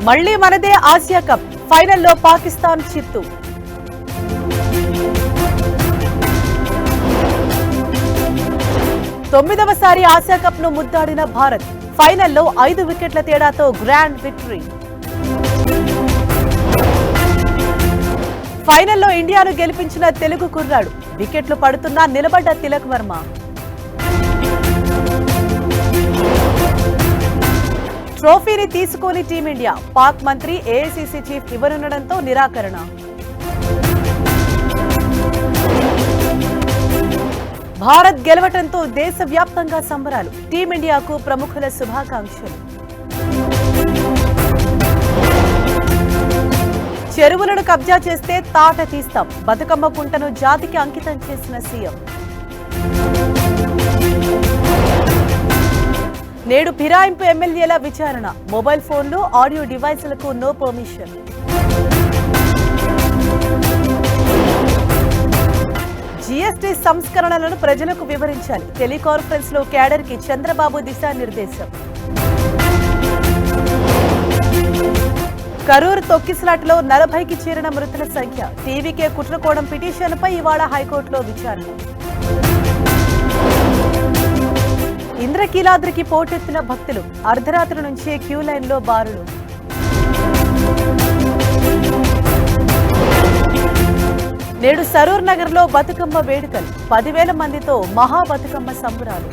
మళ్లీ మనదే Asia cup ఫైనల్లో పాకిస్తాన్ చిత్తు. తొమ్మిదవసారి ఆసియా కప్ ను ముద్దాడిన భారత్ ఫైనల్లో 5 వికెట్ల తేడాతో గ్రాండ్ విక్టరీ. ఫైనల్లో ఇండియాను గెలిపించిన తెలుగు కుర్రాడు వికెట్లు పడుతున్నా నిలబడ్డ తిలక్ వర్మ. ట్రోఫీని తీసుకొని టీమిండియా పాక్ మంత్రి ఏఐసీసీ చీఫ్ ఇవ్వనుండడంతో నిరాకరణ. భారత్ గెలవటంతో దేశవ్యాప్తంగా సంబరాలు. టీమిండియాకు ప్రముఖుల శుభాకాంక్షలు. చెరువులను కబ్జా చేస్తే తాట తీస్తాం. బతుకమ్మ కుంటను జాతికి అంకితం చేసిన సీఎం. నేడు ఫిరాయింపు ఎమ్మెల్యేల విచారణ. మొబైల్ ఫోన్లు, ఆడియో డివైసులకు నో పర్మిషన్. జీఎస్టీ సంస్కరణలను ప్రజలకు వివరించాలి. టెలికాన్ఫరెన్స్ లో క్యాడర్ కి చంద్రబాబు దిశానిర్దేశం. కరూరు తొక్కిసలాటలో 40కి చేరిన మృతుల సంఖ్య. టీవీకే కుట్రకోణం పిటిషన్పై ఇవాళ హైకోర్టులో విచారణ. ఇంద్రకీలాద్రికి పోటెత్తిన భక్తులు. అర్ధరాత్రి నుంచే క్యూ లైన్ లో బారులు. నేడు సరూర్ నగర్ లో బతుకమ్మ వేడుకలు. 10,000 మందితో మహా బతుకమ్మ సంబరాలు.